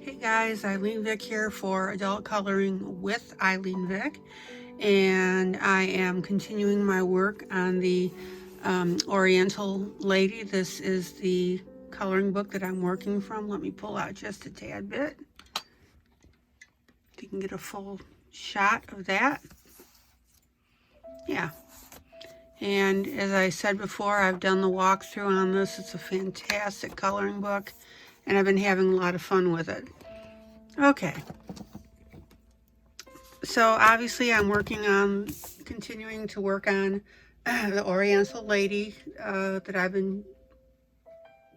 Hey guys, ILene Vick here for Adult Coloring with ILene Vick, and I am continuing my work on the Oriental Lady. This is the coloring book that I'm working from. Let me pull out just a tad bit. You can get a full shot of that. Yeah. And as I said before, I've done the walkthrough on this. It's a fantastic coloring book, and I've been having a lot of fun with it. Okay. So obviously I'm continuing to work on the Oriental Lady that I've been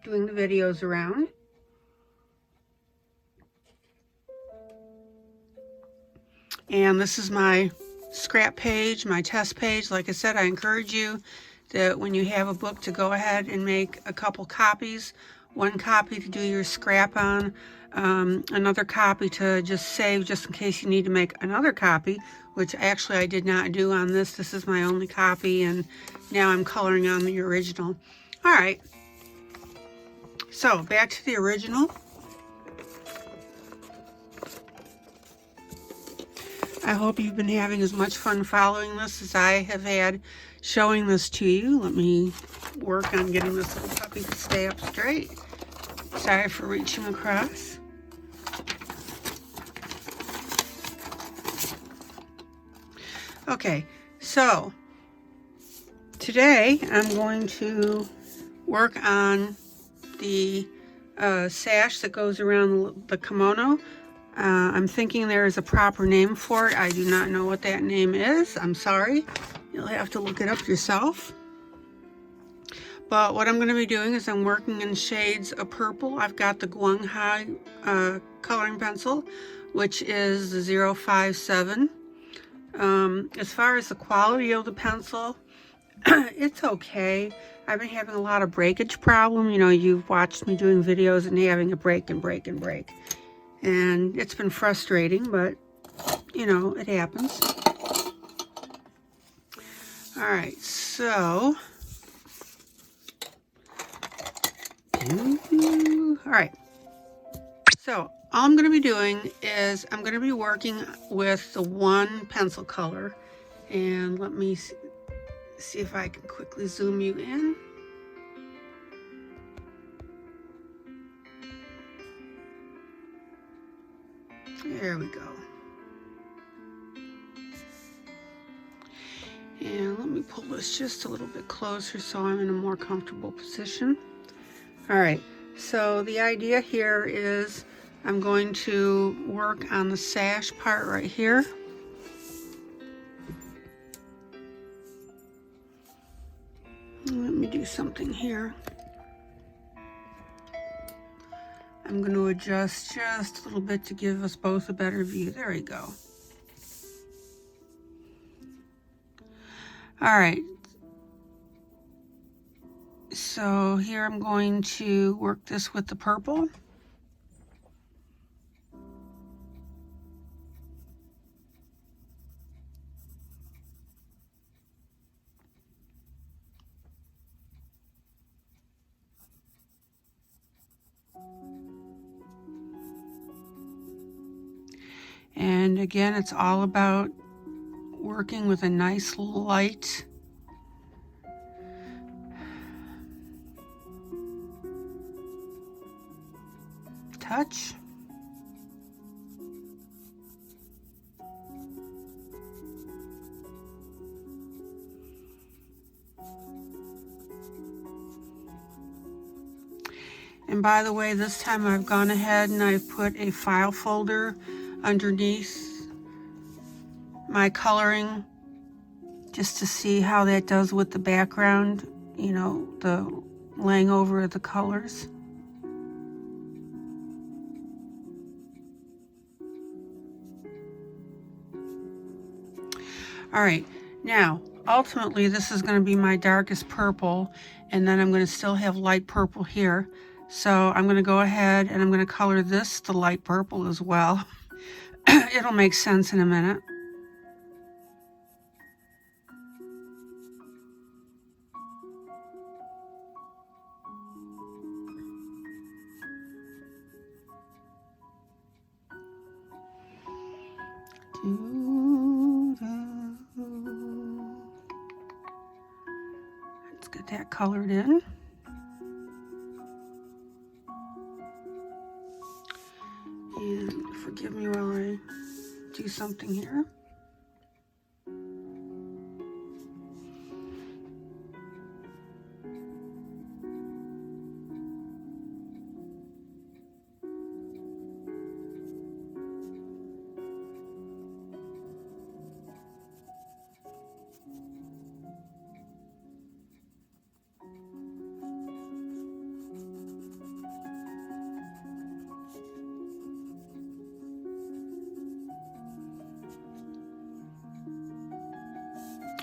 doing the videos around. And this is my scrap page, my test page. Like I said, I encourage you that when you have a book to go ahead and make a couple copies. One copy to do your scrap on, another copy to just save just in case you need to make another copy, which actually I did not do on this. This is my only copy, and now I'm coloring on the original. All right, so back to the original. I hope you've been having as much fun following this as I have had showing this to you. Let me work on getting this little puppy to stay up straight. Sorry for reaching across. Okay, so today I'm going to work on the sash that goes around the kimono. I'm thinking there is a proper name for it. I do not know what that name is. I'm sorry. You'll have to look it up yourself. But what I'm going to be doing is I'm working in shades of purple. I've got the Guanghai coloring pencil, which is the 057. As far as the quality of the pencil, it's okay. I've been having a lot of breakage problem. You know, you've watched me doing videos and having a break and break and break. And it's been frustrating, but, you know, it happens. All right, so... all right. So all I'm going to be doing is I'm going to be working with the one pencil color. And let me see if I can quickly zoom you in. There we go. And let me pull this just a little bit closer so I'm in a more comfortable position. All right, so the idea here is I'm going to work on the sash part right here. Let me do something here. I'm going to adjust just a little bit to give us both a better view. There we go. All right. So here I'm going to work this with the purple. And again, it's all about working with a nice light touch. And by the way, this time I've gone ahead and I've put a file folder underneath my coloring just to see how that does with the background, you know, the laying over of the colors. All right, now ultimately this is going to be my darkest purple, and then I'm going to still have light purple here. So I'm going to go ahead and I'm going to color this the light purple as well. It'll make sense in a minute. Let's get that colored in. And forgive me while I do something here.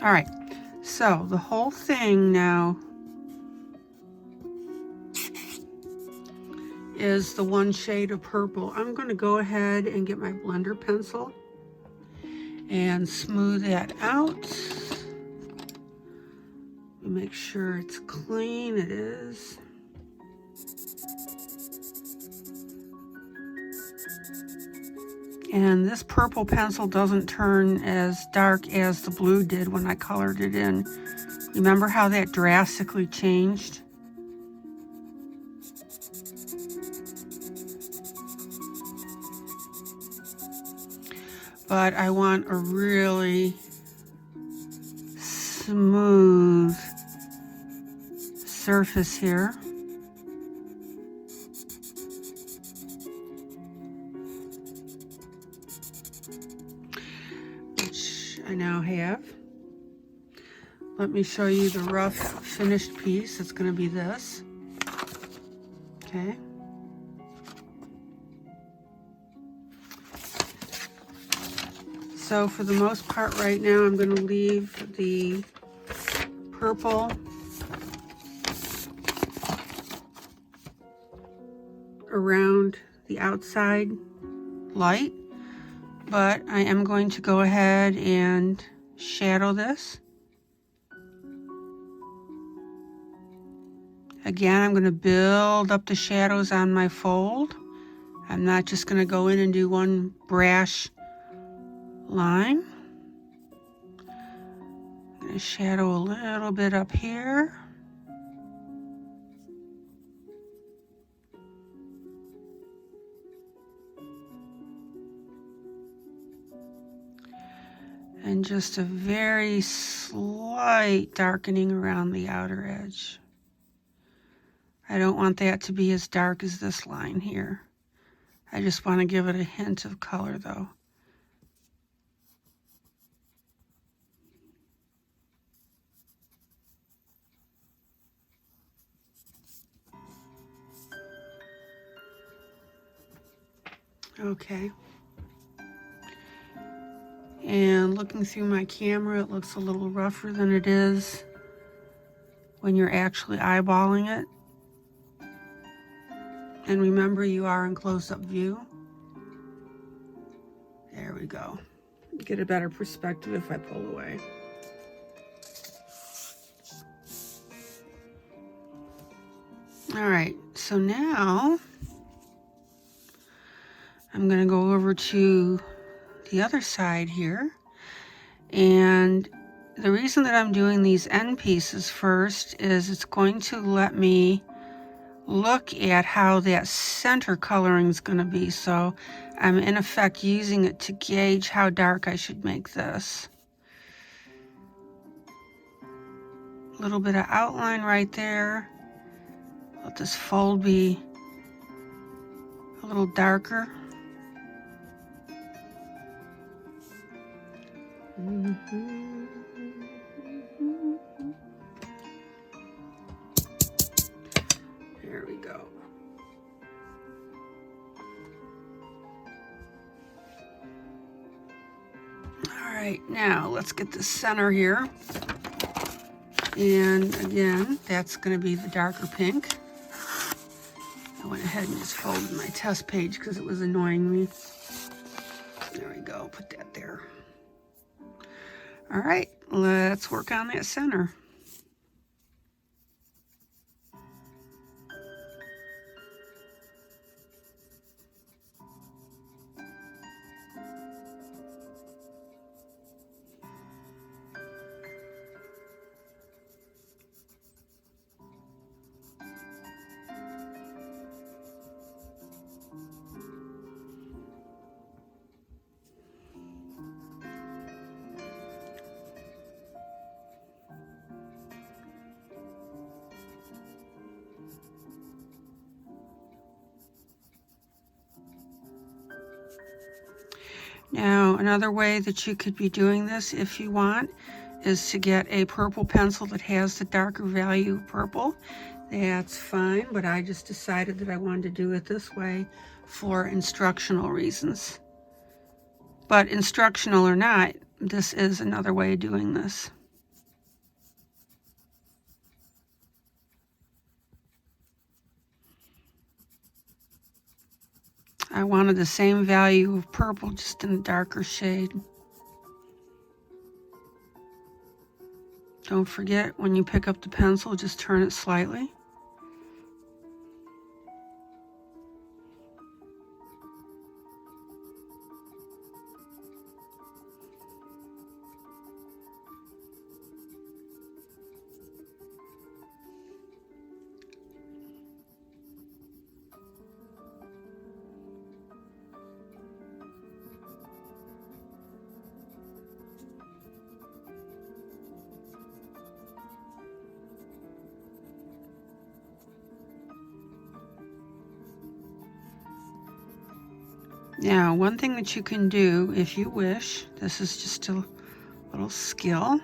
All right, so the whole thing now is the one shade of purple. I'm going to go ahead and get my blender pencil and smooth that out. Make sure it's clean. It is. And this purple pencil doesn't turn as dark as the blue did when I colored it in. Remember how that drastically changed? But I want a really smooth surface here. Which I now have. Let me show you the rough finished piece. It's going to be this. Okay. So for the most part right now, I'm going to leave the purple around the outside light, but I am going to go ahead and shadow this. Again, I'm going to build up the shadows on my fold. I'm not just going to go in and do one brash line. I'm going to shadow a little bit up here. And just a very slight darkening around the outer edge. I don't want that to be as dark as this line here. I just want to give it a hint of color though. Okay. And looking through my camera, it looks a little rougher than it is when you're actually eyeballing it. And remember, you are in close-up view. There we go. Get a better perspective if I pull away. All right, so now I'm going to go over to the other side here. And the reason that I'm doing these end pieces first is it's going to let me look at how that center coloring is going to be. So I'm in effect using it to gauge how dark I should make this. A little bit of outline right there. Let this fold be a little darker. There we go. All right, now let's get the center here. And again, that's going to be the darker pink. I went ahead and just folded my test page because it was annoying me. There we go, put that there. All right, let's work on that center. Now, another way that you could be doing this if you want is to get a purple pencil that has the darker value purple. That's fine, but I just decided that I wanted to do it this way for instructional reasons. But instructional or not, this is another way of doing this. I wanted the same value of purple, just in a darker shade. Don't forget, when you pick up the pencil, just turn it slightly. Now, one thing that you can do if you wish, this is just a little skill,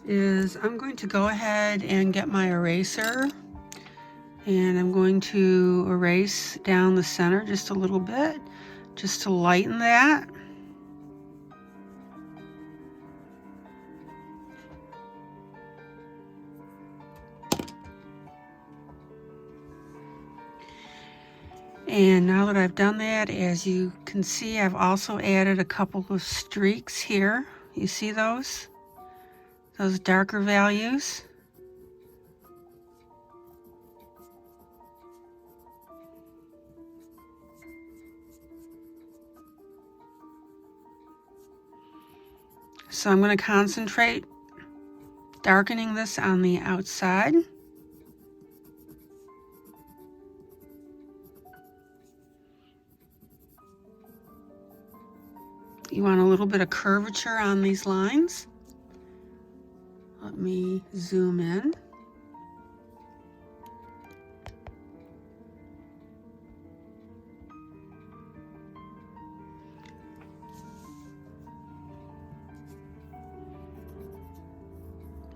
is I'm going to go ahead and get my eraser, and I'm going to erase down the center just a little bit, just to lighten that. And now that I've done that, as you can see, I've also added a couple of streaks here. You see those? Those darker values. So I'm going to concentrate darkening this on the outside. You want a little bit of curvature on these lines. Let me zoom in.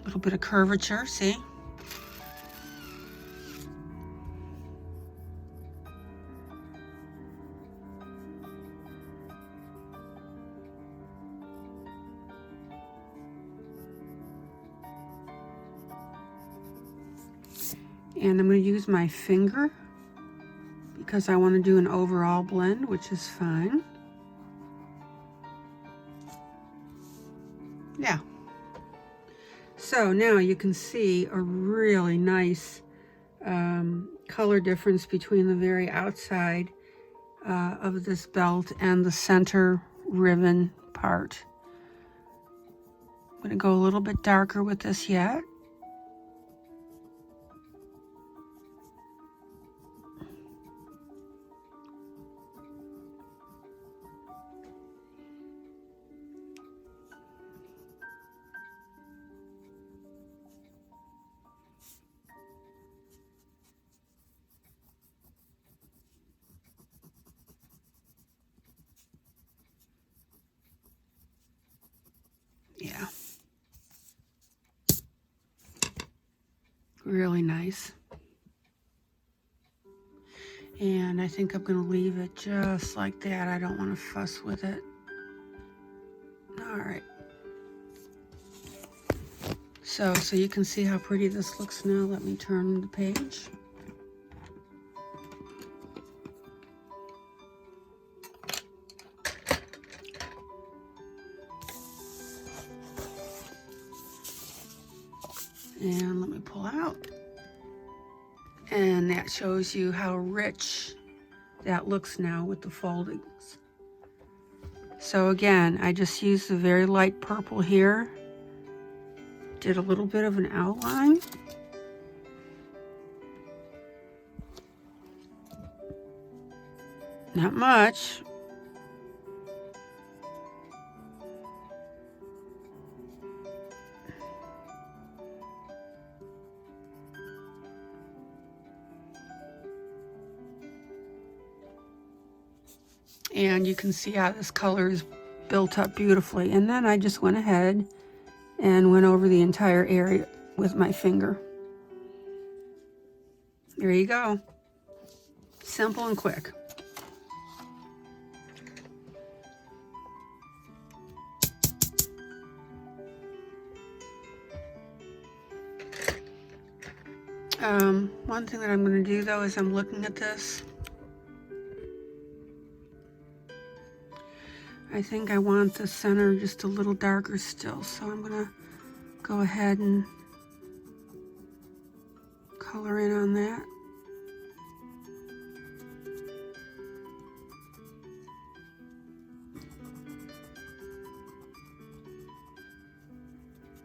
A little bit of curvature, see? And I'm going to use my finger because I want to do an overall blend, which is fine. Yeah. So now you can see a really nice color difference between the very outside of this belt and the center ribbon part. I'm going to go a little bit darker with this yet. Yeah. Really nice. And I think I'm going to leave it just like that. I don't want to fuss with it. All right. So you can see how pretty this looks now. Let me turn the page. And let me pull out. And that shows you how rich that looks now with the foldings. So again, I just used the very light purple here. Did a little bit of an outline. Not much. And you can see how this color is built up beautifully. And then I just went ahead and went over the entire area with my finger. There you go. Simple and quick. One thing that I'm going to do though is I'm looking at this. I think I want the center just a little darker still, so I'm going to go ahead and color in on that.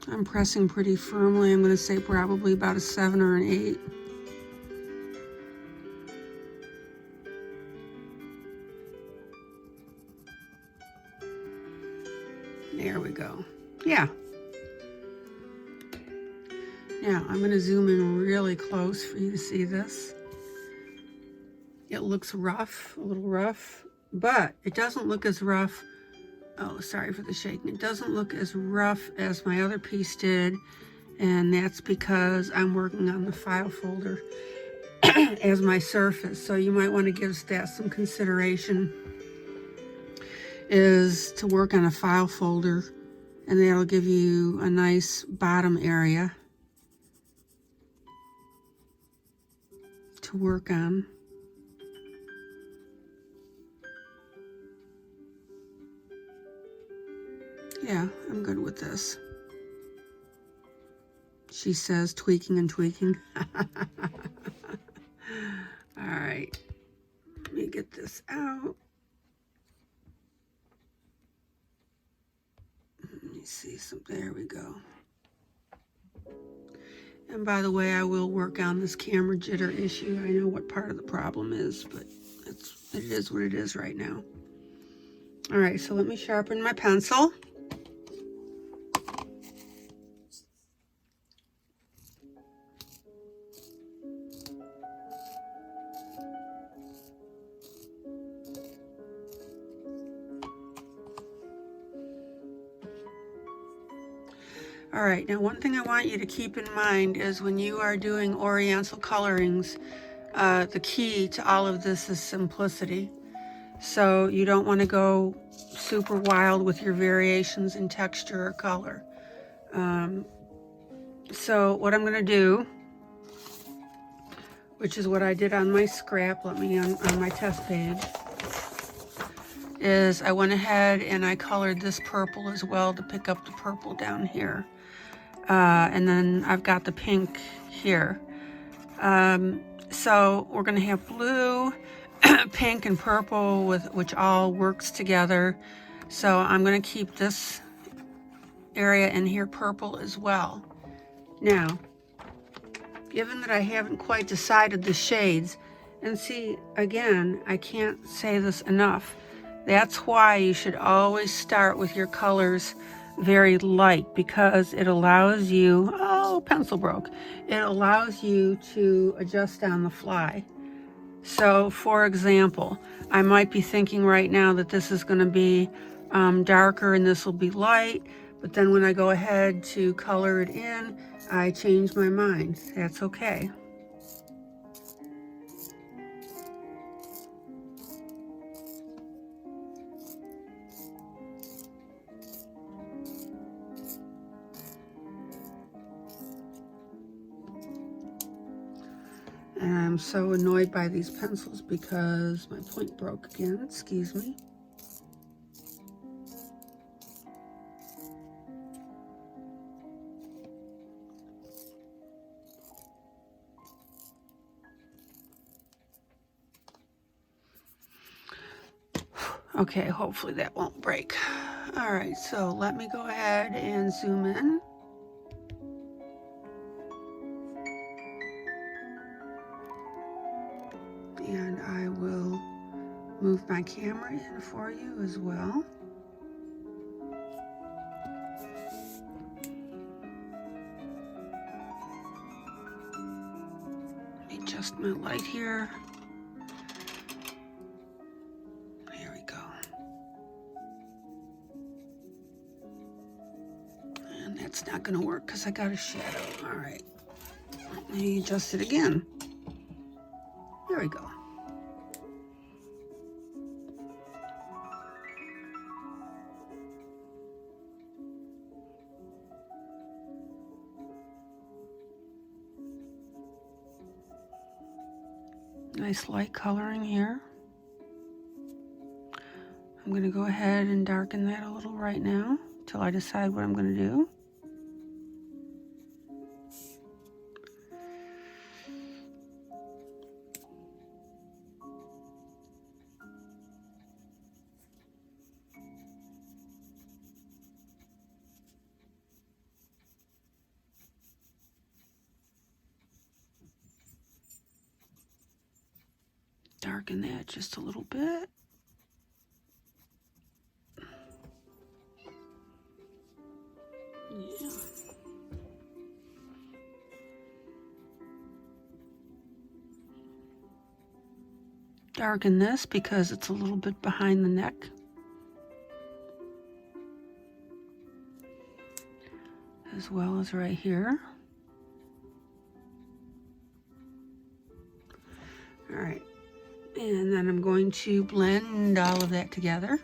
I'm pressing pretty firmly. I'm going to say probably about a 7 or an 8. There we go. Yeah. Now I'm going to zoom in really close for you to see this. It looks rough, a little rough, but it doesn't look as rough. Oh, sorry for the shaking. It doesn't look as rough as my other piece did, and that's because I'm working on the file folder as my surface. So you might want to give that some consideration, is to work on a file folder, and that'll give you a nice bottom area to work on. Yeah, I'm good with this. She says, tweaking and tweaking. All right, let me get this out. Let me see some, there we go. And by the way, I will work on this camera jitter issue. I know what part of the problem is, but it is what it is right now. All right, so let me sharpen my pencil. All right, now one thing I want you to keep in mind is when you are doing oriental colorings, the key to all of this is simplicity. So you don't want to go super wild with your variations in texture or color. So what I'm going to do, which is what I did on my scrap, on my test page, is I went ahead and I colored this purple as well to pick up the purple down here. And then I've got the pink here. So we're going to have blue, pink, and purple, which all works together. So I'm going to keep this area in here purple as well. Now, given that I haven't quite decided the shades, and see, again, I can't say this enough, that's why you should always start with your colors very light, because it allows you, oh, pencil broke, it allows you to adjust on the fly. So for example, I might be thinking right now that this is going to be darker and this will be light, but then when I go ahead to color it in, I change my mind. That's okay. And I'm so annoyed by these pencils because my point broke again. Excuse me. Okay, hopefully that won't break. All right, so let me go ahead and zoom in. And I will move my camera in for you as well. Let me adjust my light here. There we go. gonna work because I got a shadow. All right, let me adjust it again. There we go. Nice light coloring here. I'm going to go ahead and darken that a little right now till I decide what I'm going to do. Darken that just a little bit. Yeah. Darken this because it's a little bit behind the neck. As well as right here. All right. And then I'm going to blend all of that together.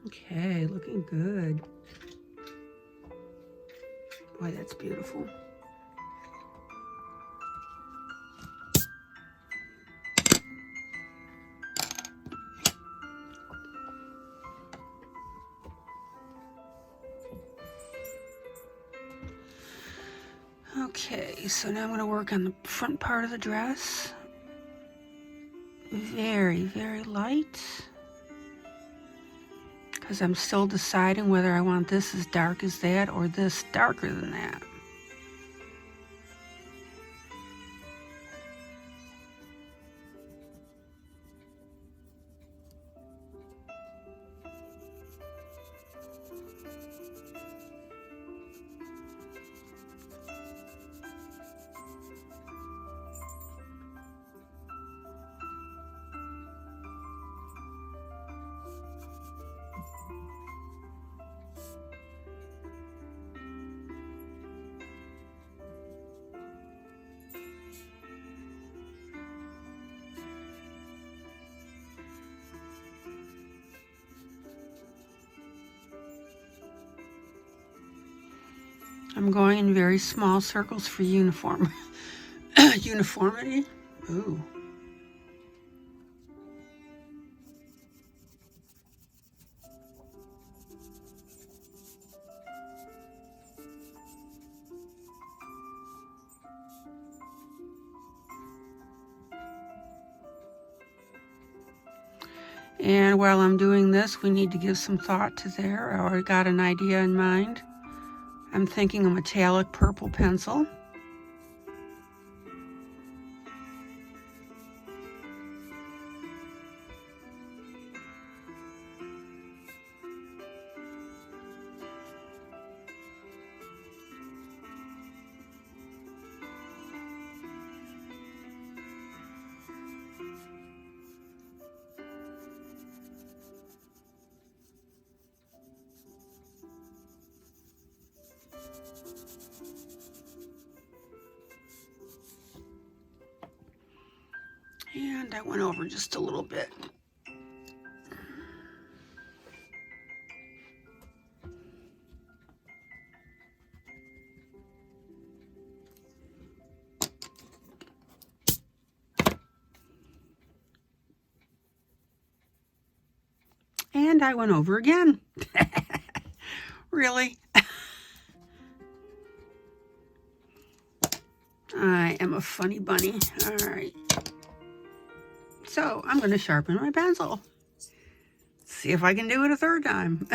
Okay, looking good. Boy, that's beautiful. Okay, so now I'm going to work on the front part of the dress. Very, very light. Because I'm still deciding whether I want this as dark as that or this darker than that. I'm going in very small circles for uniformity. Ooh. And while I'm doing this, we need to give some thought to there. I already got an idea in mind. I'm thinking a metallic purple pencil. And I went over just a little bit. And I went over again. Really? I am a funny bunny. All right. So I'm going to sharpen my pencil. See if I can do it a third time.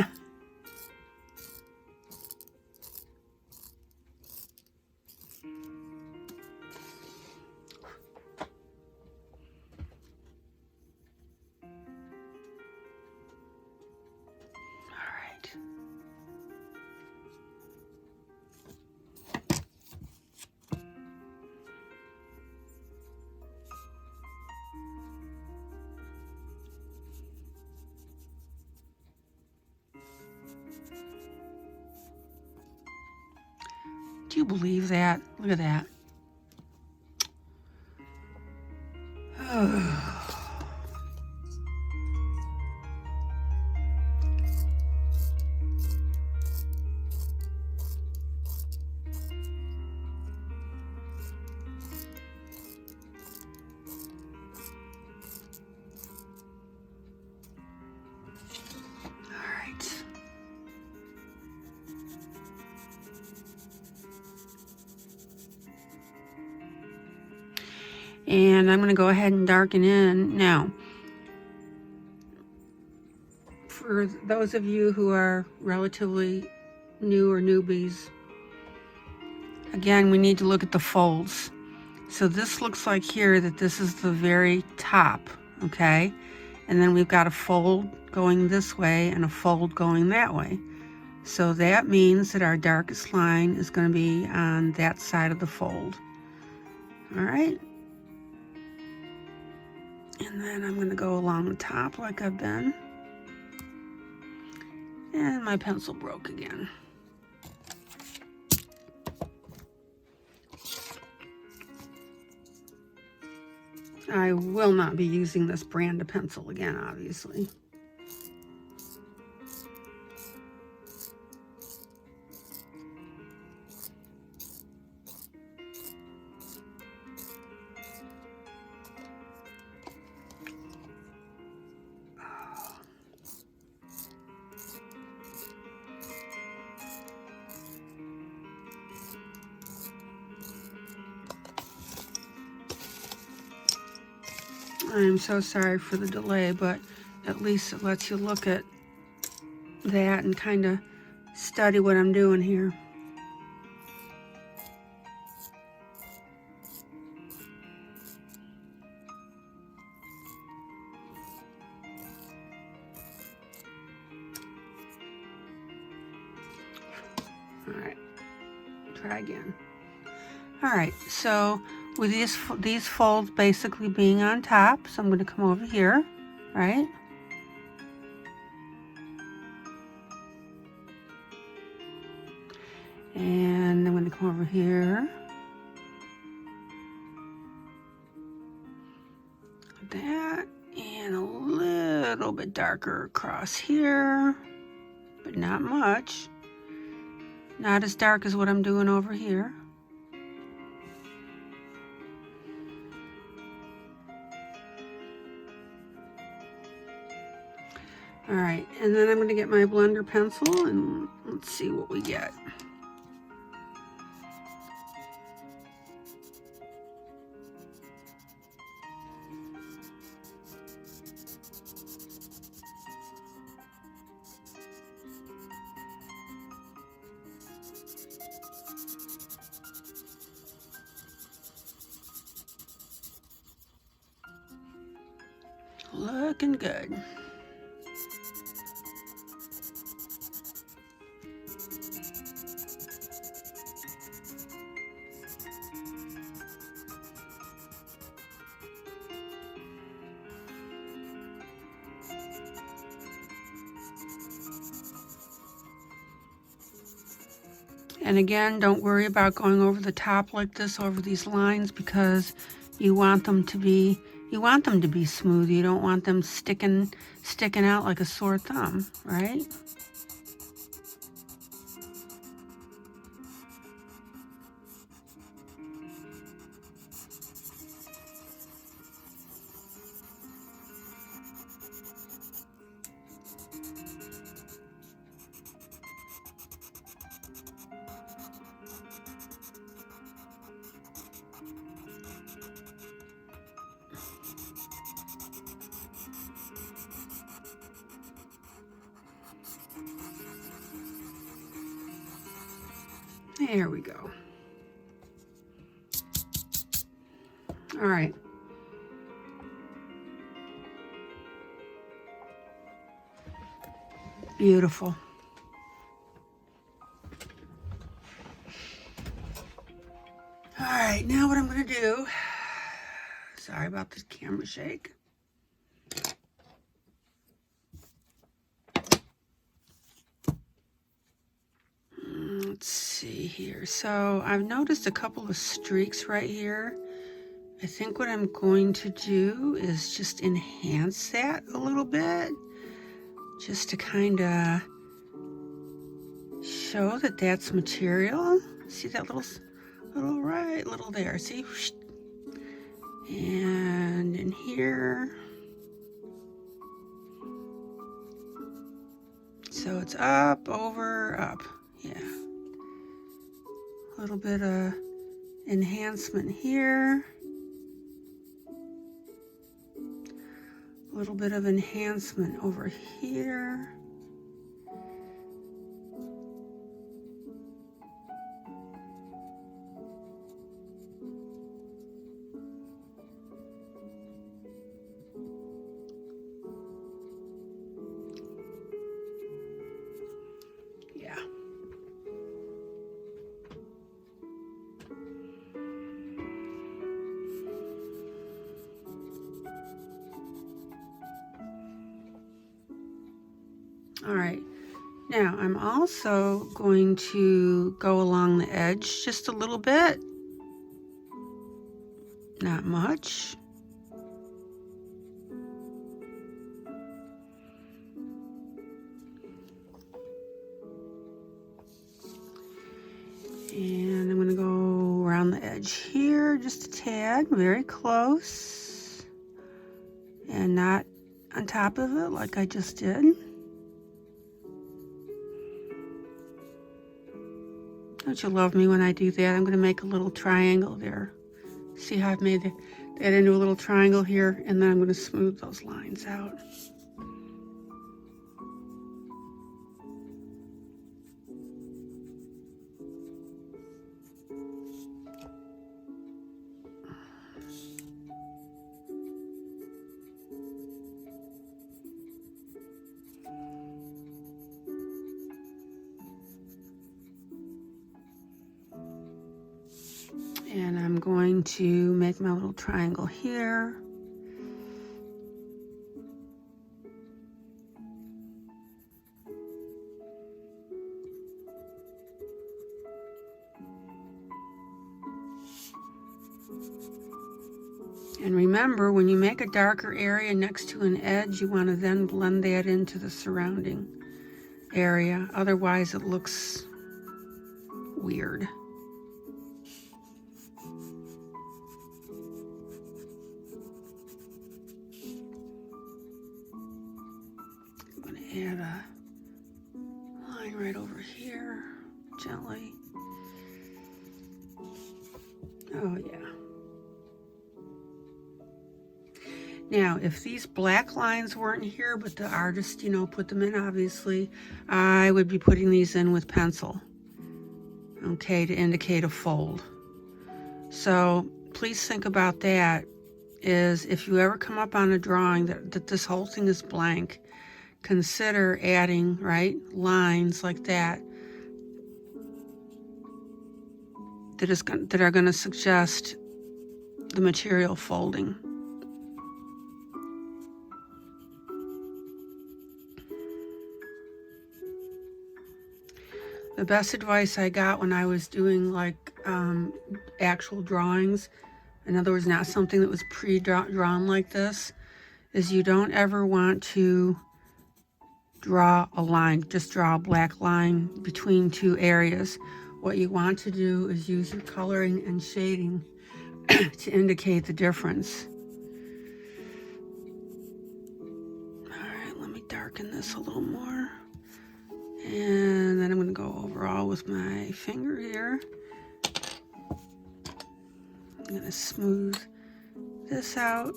Do you believe that? Look at that. And I'm going to go ahead and darken in now. For those of you who are relatively new or newbies, again, we need to look at the folds. So this looks like here that this is the very top, okay? And then we've got a fold going this way and a fold going that way. So that means that our darkest line is going to be on that side of the fold. All right. And then I'm going to go along the top like I've been. And my pencil broke again. I will not be using this brand of pencil again, obviously. I'm so sorry for the delay, but at least it lets you look at that and kind of study what I'm doing here. All right, try again. All right, so with these folds basically being on top, so I'm going to come over here, right? And I'm going to come over here. Like that, and a little bit darker across here, but not much. Not as dark as what I'm doing over here. All right, and then I'm going to get my blender pencil and let's see what we get. Looking good. And again, don't worry about going over the top like this over these lines, because you want them to be smooth. You don't want them sticking out like a sore thumb, right? There we go. All right. Beautiful. All right, now what I'm going to do, sorry about the camera shake. Let's see here. So I've noticed a couple of streaks right here. I think what I'm going to do is just enhance that a little bit, just to kind of show that that's material. See that little there, see? And in here. So it's up, over, up, yeah. A little bit of enhancement here. A little bit of enhancement over here. Yeah. All right, now I'm also going to go along the edge just a little bit, not much. And I'm going to go around the edge here just a tad, very close, and not on top of it like I just did. Don't you love me when I do that? I'm going to make a little triangle there. See how I've made that into a little triangle here, and then I'm going to smooth those lines out. And I'm going to make my little triangle here. And remember, when you make a darker area next to an edge, you want to then blend that into the surrounding area. Otherwise, it looks weird. Add a line right over here, gently. Oh yeah. Now, if these black lines weren't here, but the artist, put them in, obviously, I would be putting these in with pencil, okay, to indicate a fold. So please think about that, is if you ever come up on a drawing that this whole thing is blank, consider adding, lines like that that are going to suggest the material folding. The best advice I got when I was doing actual drawings, in other words, not something that was pre-drawn like this, is you don't ever want to draw a line, just draw a black line between two areas. What you want to do is use your coloring and shading to indicate the difference. All right, let me darken this a little more. And then I'm going to go overall with my finger here. I'm going to smooth this out.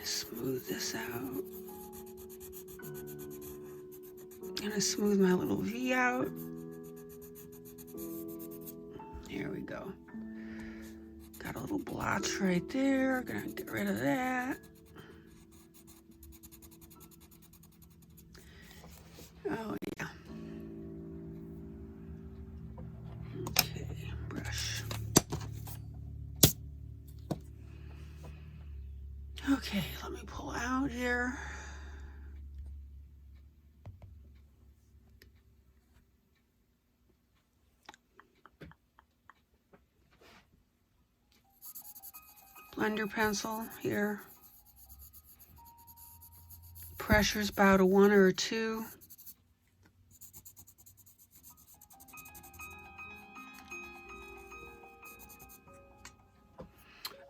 Smooth this out. gonna smooth my little V out. There we go. Got a little blotch right there. Gonna get rid of that. Oh yeah. Okay, brush. Okay, let me pull out here. Blender pencil here. Pressure's about a 1 or a 2.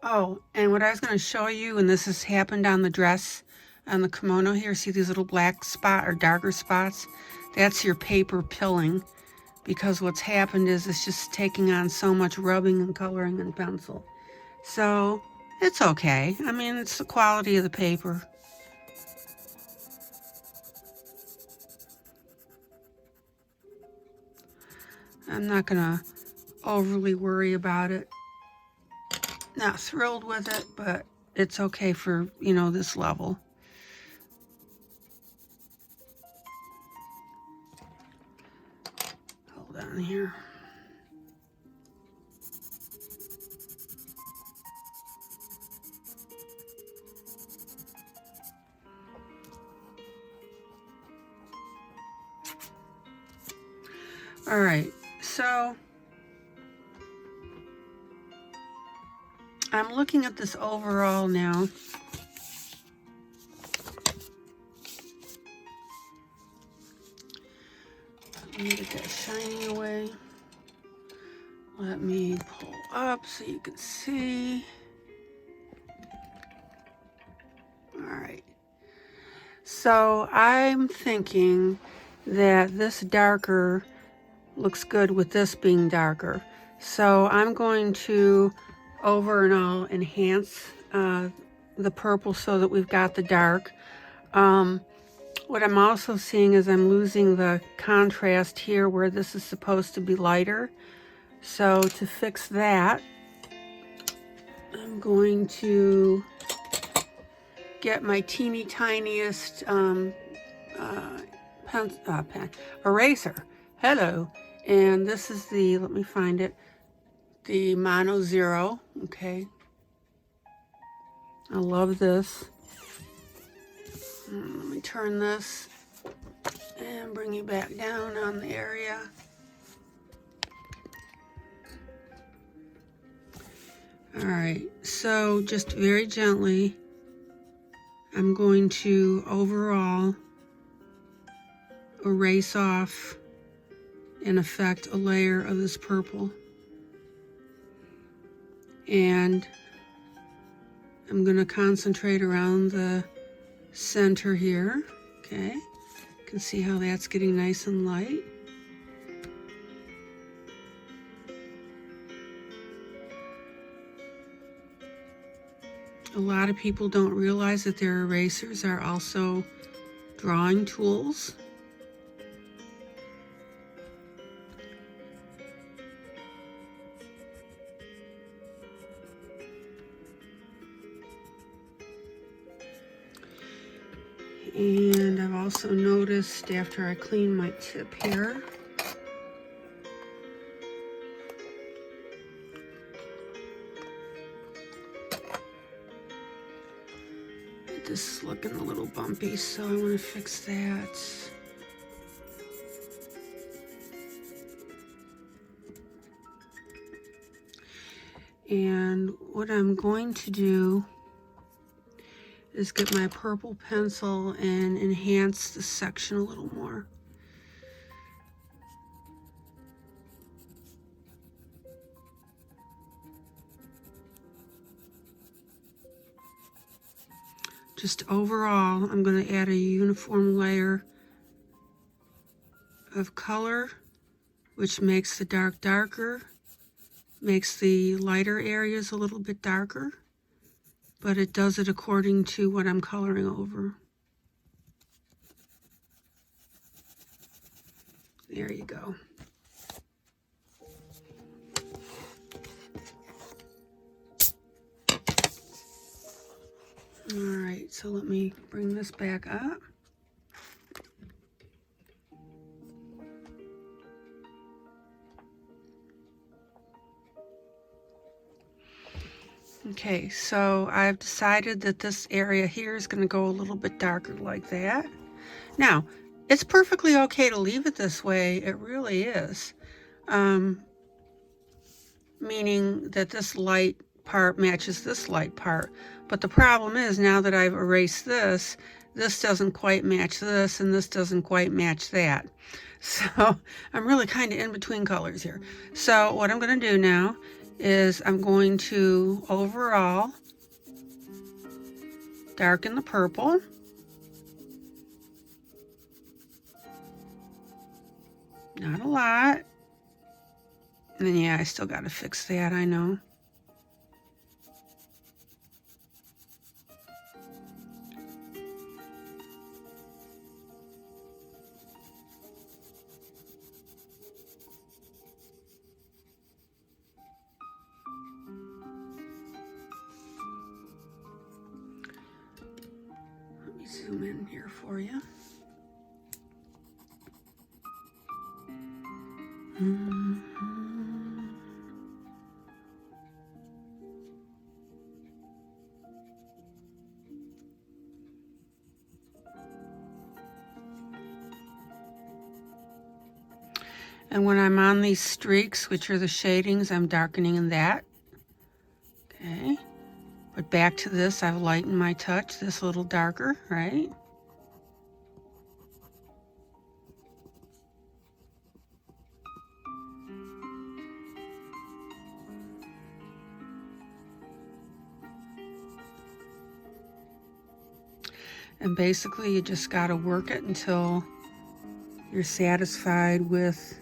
Oh, and what I was going to show you, and this has happened on the dress, on the kimono here, see these little black spot or darker spots? That's your paper pilling, because what's happened is it's just taking on so much rubbing and coloring and pencil. So it's okay. I mean, it's the quality of the paper. I'm not gonna overly worry about it. Not thrilled with it, but it's okay for, you know, this level. Hold on here. All right, so I'm looking at this overall now. Let me get that shiny away. Let me pull up so you can see. All right. So I'm thinking that this darker looks good with this being darker. So I'm going to over and all enhance the purple so that we've got the dark. What I'm also seeing is I'm losing the contrast here where this is supposed to be lighter. So to fix that, I'm going to get my teeny tiniest eraser. Hello. And this is the, let me find it, the Mono Zero. Okay. I love this. Let me turn this and bring you back down on the area. All right, so just very gently, I'm going to overall erase off, in effect, a layer of this purple. And I'm going to concentrate around the center here. Okay, you can see how that's getting nice and light. A lot of people don't realize that their erasers are also drawing tools. And I've also noticed after I clean my tip here, this is looking a little bumpy, so I want to fix that. And what I'm going to do is get my purple pencil and enhance the section a little more. Just overall, I'm going to add a uniform layer of color, which makes the dark darker, makes the lighter areas a little bit darker, but it does it according to what I'm coloring over. There you go. All right, so let me bring this back up. Okay, so I've decided that this area here is going to go a little bit darker like that. Now, it's perfectly okay to leave it this way. It really is. Meaning that this light part matches this light part. But the problem is, now that I've erased this, this doesn't quite match this, and this doesn't quite match that. So I'm really kind of in between colors here. So what I'm going to do now is I'm going to overall darken the purple. Not a lot. And then, yeah, I still got to fix that, I know. Let me zoom in here for you. And when I'm on these streaks, which are the shadings, I'm darkening in that. Okay. But back to this, I've lightened my touch, this a little darker, right? And basically you just got to work it until you're satisfied with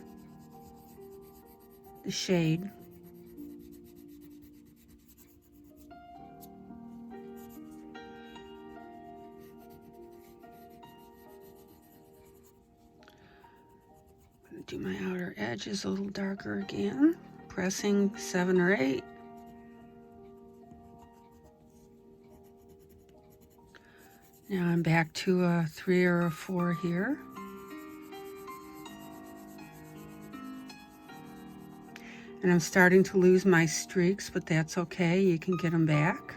the shade. I'm going to do my outer edges a little darker again, pressing 7 or 8. Now I'm back to a 3 or a 4 here. And I'm starting to lose my streaks, but that's okay. You can get them back.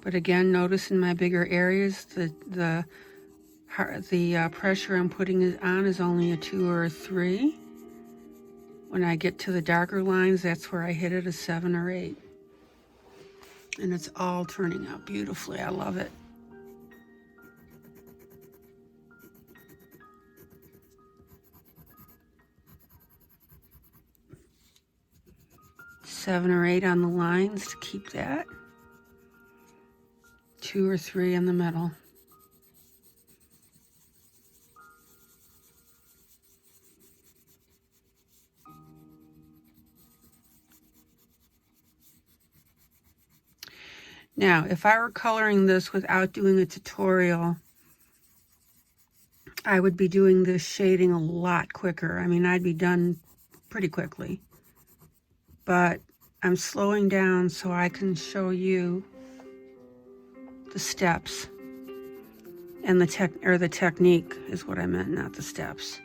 But again, notice in my bigger areas, the pressure I'm putting it on is only a 2 or a 3. When I get to the darker lines, that's where I hit it a 7 or 8. And it's all turning out beautifully. I love it. Seven or 8 on the lines to keep that. 2 or 3 in the middle. Now, if I were coloring this without doing a tutorial, I would be doing this shading a lot quicker. I mean, I'd be done pretty quickly. But I'm slowing down so I can show you the steps. And the technique is what I meant, not the steps.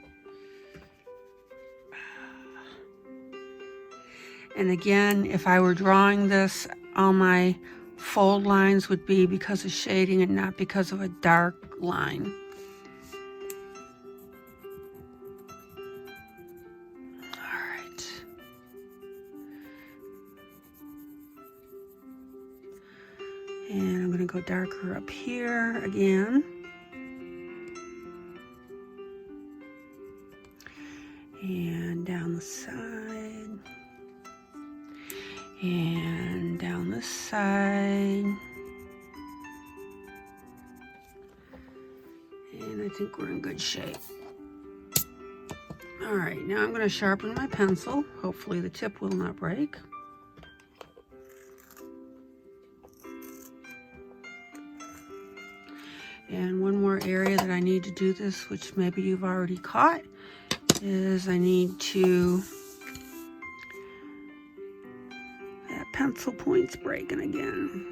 And again, if I were drawing this, all my fold lines would be because of shading and not because of a dark line. All right. And I'm going to go darker up here again. And down the side. And down this side. And I think we're in good shape. All right, now I'm going to sharpen my pencil. Hopefully the tip will not break. And one more area that I need to do this, which maybe you've already caught, is I need to, that pencil point's breaking again.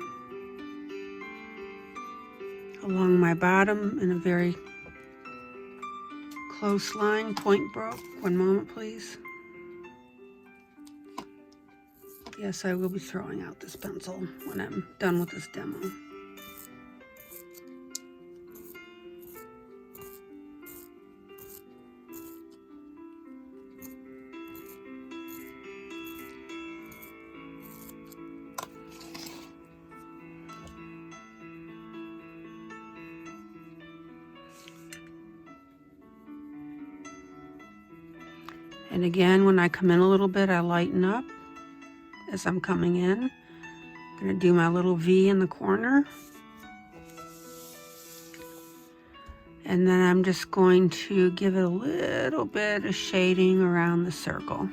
Along my bottom in a very close line, point broke. One moment, please. Yes, I will be throwing out this pencil when I'm done with this demo. And again, when I come in a little bit, I lighten up as I'm coming in. I'm going to do my little V in the corner. And then I'm just going to give it a little bit of shading around the circle.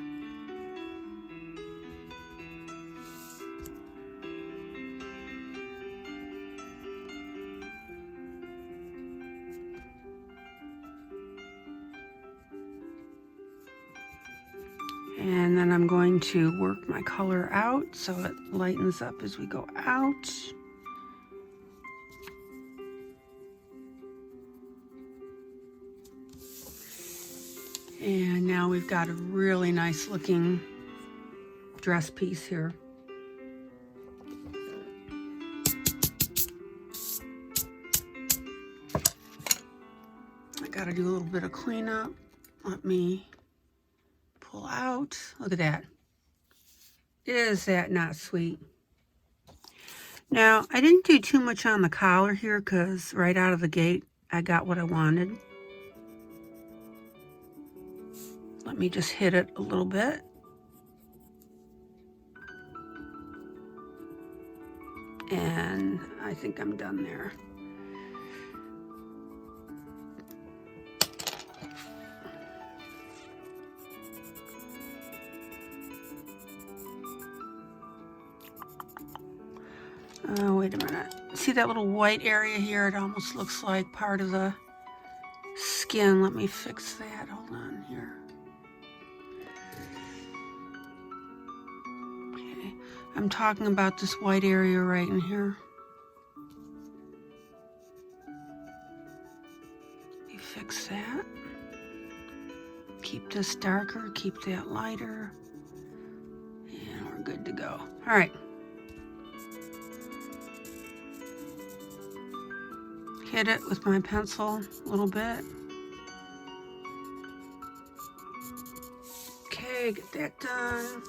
And then I'm going to work my color out so it lightens up as we go out. And now we've got a really nice looking dress piece here. I gotta do a little bit of cleanup. Let me pull out. Look at that. Is that not sweet? Now, I didn't do too much on the collar here because right out of the gate, I got what I wanted. Let me just hit it a little bit. And I think I'm done there. Oh, wait a minute. See that little white area here? It almost looks like part of the skin. Let me fix that. Hold on here. Okay. I'm talking about this white area right in here. Let me fix that. Keep this darker, keep that lighter. And we're good to go. All right. Hit it with my pencil a little bit. Okay, get that done.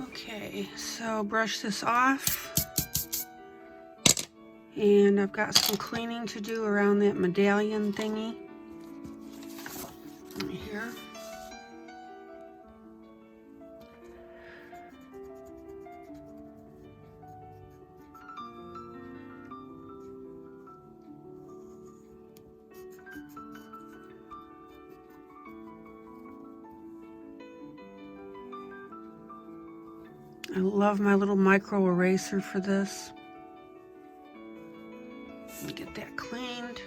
Okay, so brush this off. And I've got some cleaning to do around that medallion thingy. Right here. I love my little micro eraser for this. Let me get that cleaned.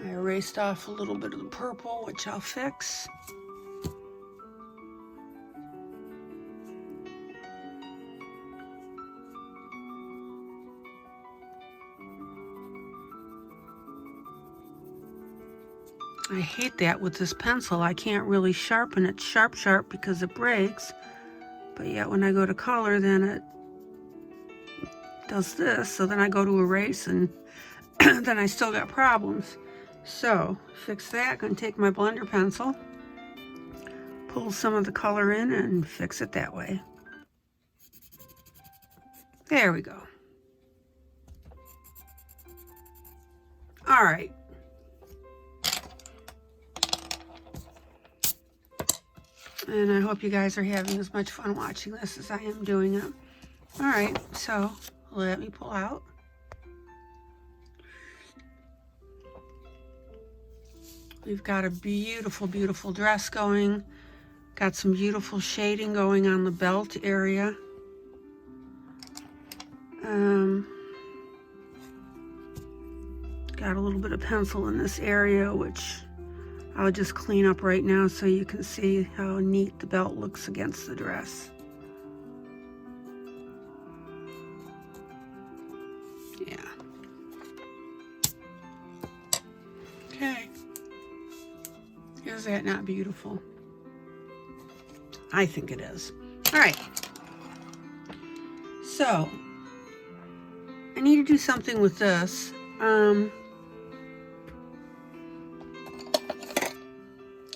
I erased off a little bit of the purple, which I'll fix. I hate that with this pencil. I can't really sharpen it sharp because it breaks. But yet when I go to color, then it does this. So then I go to erase and then I still got problems. So fix that. Gonna take my blender pencil, pull some of the color in and fix it that way. There we go. All right. And I hope you guys are having as much fun watching this as I am doing it. All right, so let me pull out. We've got a beautiful, beautiful dress going. Got some beautiful shading going on the belt area. Got a little bit of pencil in this area, which I'll just clean up right now so you can see how neat the belt looks against the dress. Yeah. Okay. Is that not beautiful? I think it is. All right. So, I need to do something with this.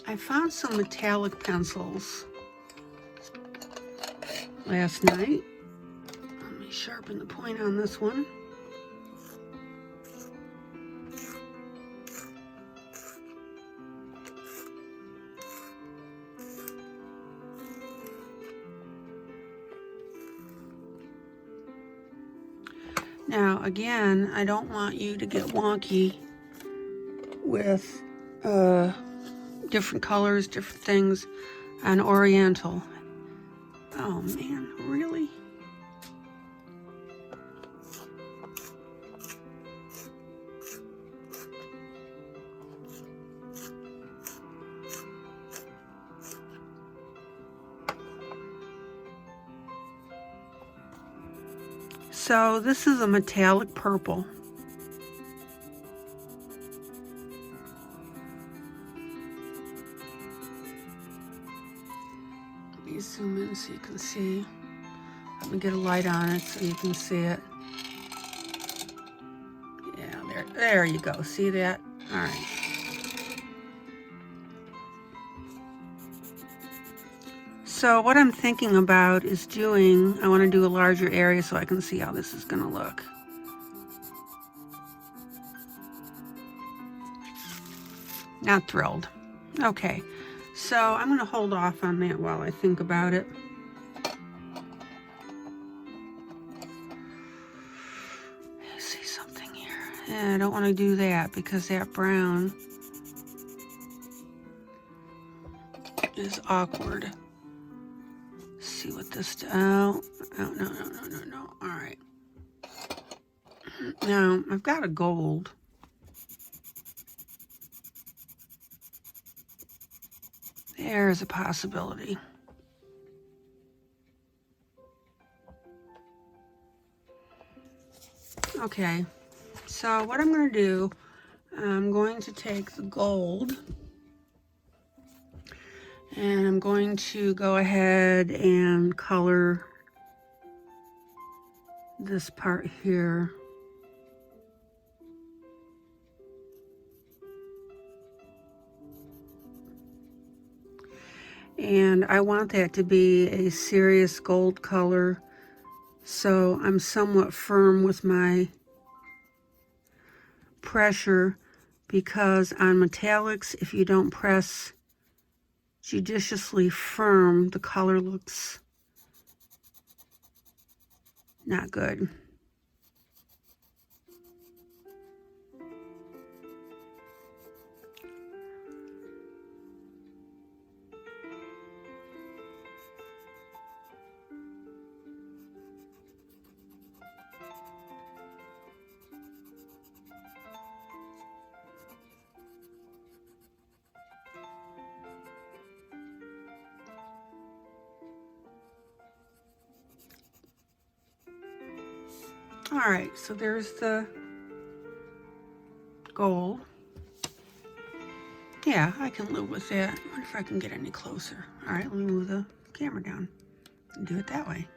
I found some metallic pencils last night. Let me sharpen the point on this one. Now, again, I don't want you to get wonky with different colors, different things on Oriental. Oh man, really? So this is a metallic purple. Let me zoom in so you can see. Let me get a light on it so you can see it. Yeah, there you go. See that? All right. So what I'm thinking about is I want to do a larger area so I can see how this is going to look. Not thrilled. Okay, so I'm going to hold off on that while I think about it. I see something here. Yeah, I don't want to do that because that brown is awkward. See what this does. Oh, no. All right. Now, I've got a gold. There's a possibility. Okay, so what I'm going to do, I'm going to take the gold and I'm going to go ahead and color this part here. And I want that to be a serious gold color, so I'm somewhat firm with my pressure, because on metallics, if you don't press judiciously firm, the color looks not good. All right, so there's the gold. Yeah, I can live with that. I wonder if I can get any closer. All right, let me move the camera down and do it that way.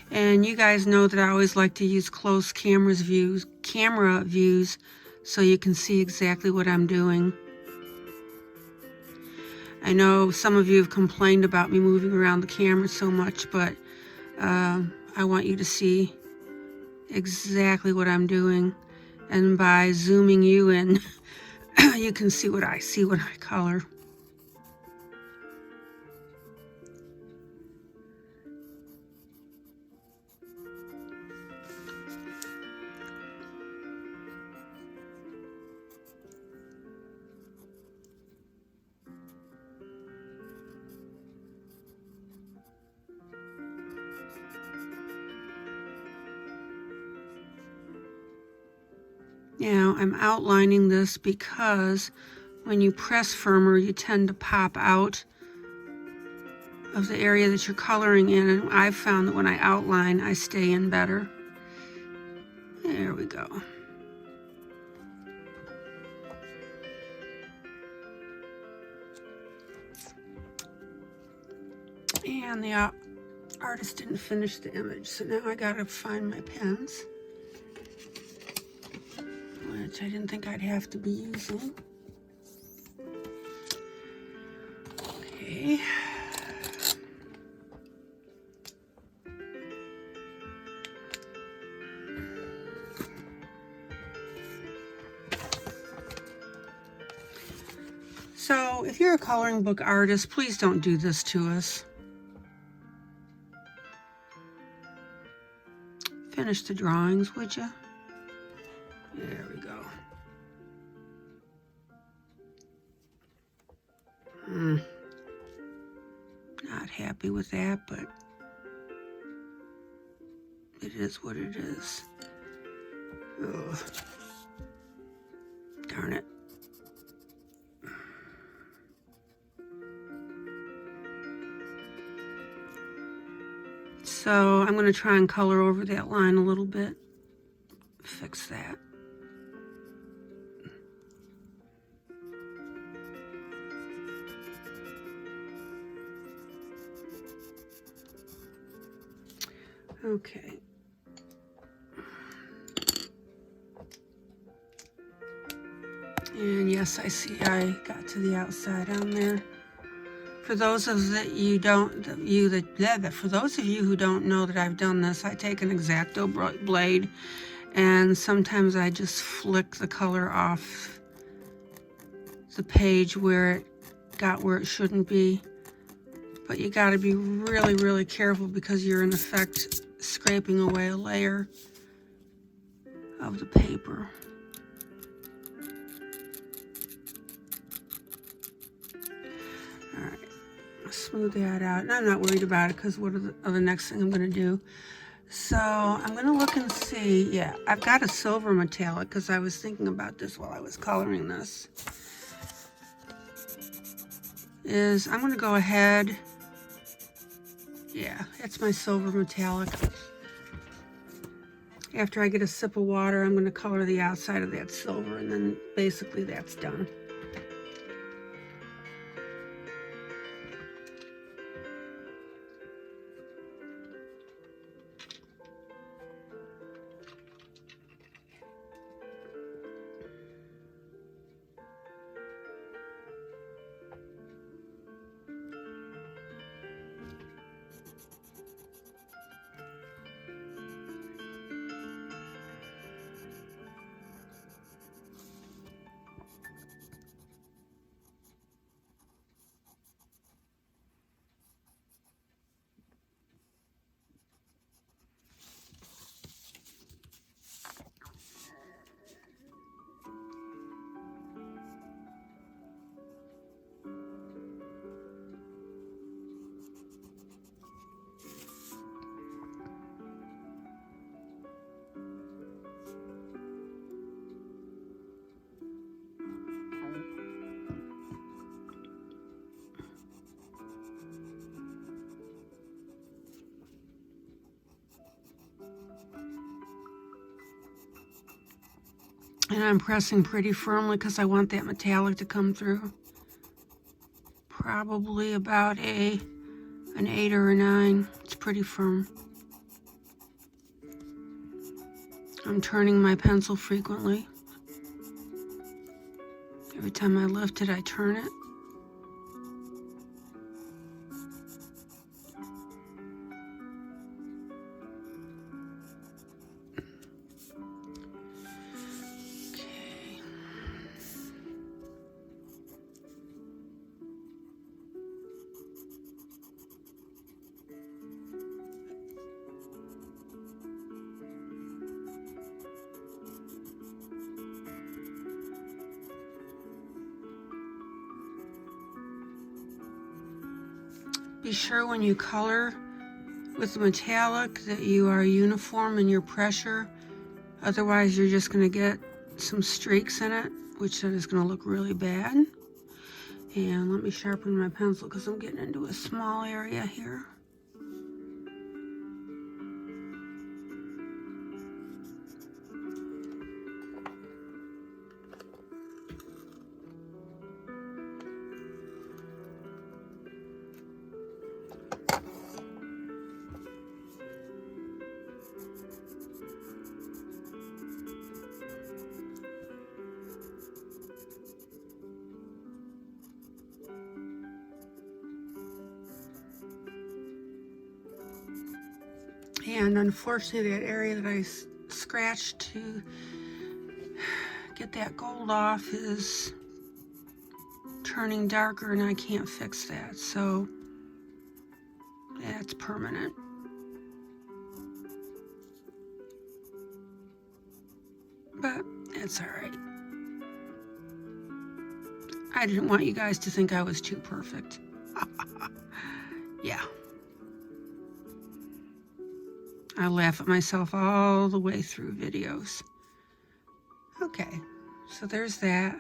And you guys know that I always like to use close camera views so you can see exactly what I'm doing. I know some of you have complained about me moving around the camera so much, but I want you to see exactly what I'm doing. And by zooming you in, you can see what I see when I color. Now I'm outlining this because when you press firmer, you tend to pop out of the area that you're coloring in, and I've found that when I outline, I stay in better. There we go. And the artist didn't finish the image, so now I gotta find my pens, which I didn't think I'd have to be using. Okay. So if you're a coloring book artist, please don't do this to us. Finish the drawings, would you? There we go. Not happy with that, but it is what it is. Ugh. Darn it. So I'm going to try and color over that line a little bit. Fix that. Okay. And yes, I see I got to the outside on there. For those of you for those of you who don't know that I've done this, I take an X-Acto blade and sometimes I just flick the color off the page where it got where it shouldn't be. But you got to be really, really careful because you're in effect scraping away a layer of the paper. All right, smooth that out. And I'm not worried about it because what are the next thing I'm going to do? So I'm going to look and see. Yeah, I've got a silver metallic because I was thinking about this while I was coloring this. I'm going to go ahead. Yeah, it's my silver metallic. After I get a sip of water, I'm going to color the outside of that silver, and then basically that's done. And I'm pressing pretty firmly because I want that metallic to come through. Probably about an 8 or a 9. It's pretty firm. I'm turning my pencil frequently. Every time I lift it, I turn it. be sure when you color with the metallic that you are uniform in your pressure. Otherwise, you're just going to get some streaks in it, which then is going to look really bad. And let me sharpen my pencil because I'm getting into a small area here. And unfortunately, that area that I scratched to get that gold off is turning darker, and I can't fix that, so that's permanent. But it's all right. I didn't want you guys to think I was too perfect. Yeah. I laugh at myself all the way through videos. Okay, so there's that.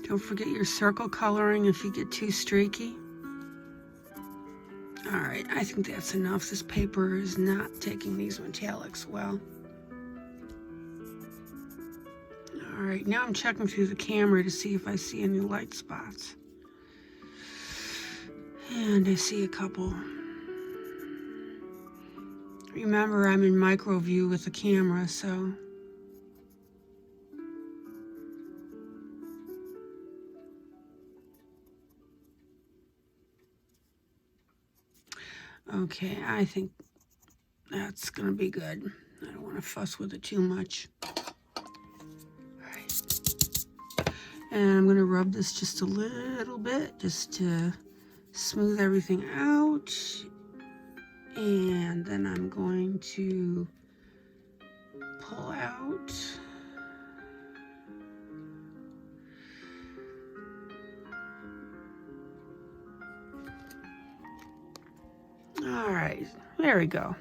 Don't forget your circle coloring if you get too streaky. All right, I think that's enough. This paper is not taking these metallics well. All right, now I'm checking through the camera to see if I see any light spots. And I see a couple. Remember, I'm in micro view with the camera, so. Okay, I think that's gonna be good. I don't want to fuss with it too much. All right. And I'm gonna rub this just a little bit, just to smooth everything out. And then I'm going to pull out. All right, there we go.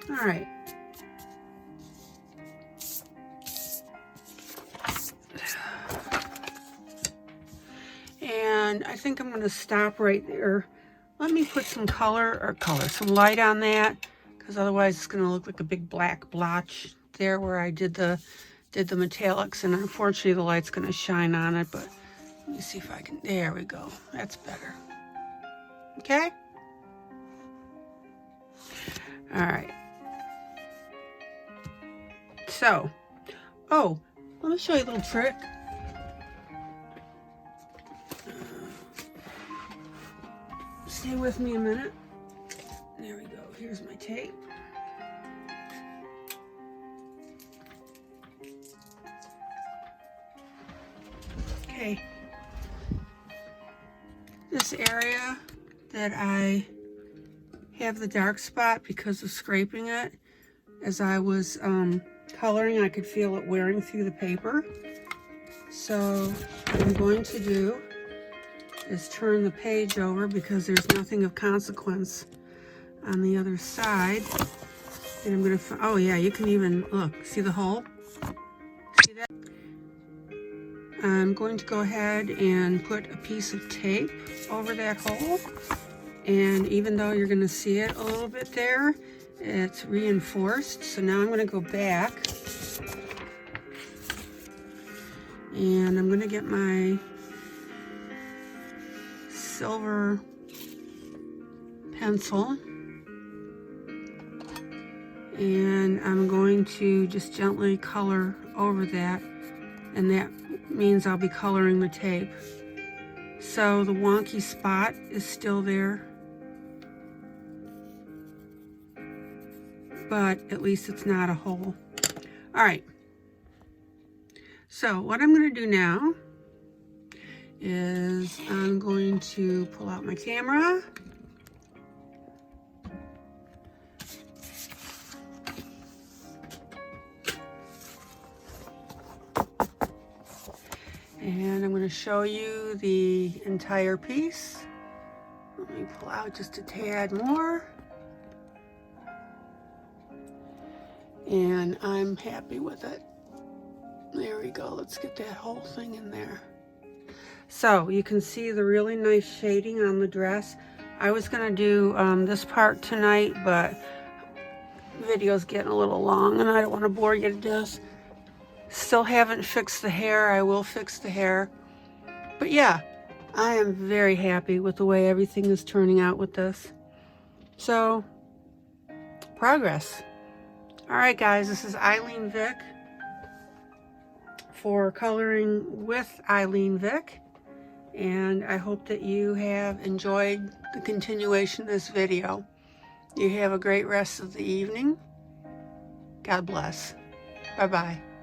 All right. And I think I'm going to stop right there. Let me put some some light on that, because otherwise it's going to look like a big black blotch there where I did the metallics, and unfortunately the light's going to shine on it. But let me see if I can. There we go. That's better. Okay. All right. So, oh, let me show you a little trick. Stay with me a minute. There we go. Here's my tape. Okay. This area that I have the dark spot because of scraping it, as I was coloring, I could feel it wearing through the paper. So what I'm going to do is turn the page over because there's nothing of consequence on the other side. And I'm going to, oh yeah, you can even, look, see the hole? See that? I'm going to go ahead and put a piece of tape over that hole. And even though you're going to see it a little bit there, it's reinforced. So now I'm going to go back. And I'm going to get my silver pencil, and I'm going to just gently color over that, and that means I'll be coloring the tape. So the wonky spot is still there, but at least it's not a hole. All right, so what I'm going to do now is I'm going to pull out my camera. And I'm going to show you the entire piece. Let me pull out just a tad more. And I'm happy with it. There we go. Let's get that whole thing in there. So you can see the really nice shading on the dress. I was going to do this part tonight, but the video's getting a little long and I don't want to bore you to death. Still haven't fixed the hair. I will fix the hair. But yeah, I am very happy with the way everything is turning out with this. So, progress. All right, guys, this is ILene Vick for Coloring with ILene Vick. And I hope that you have enjoyed the continuation of this video. You have a great rest of the evening. God bless. Bye-bye.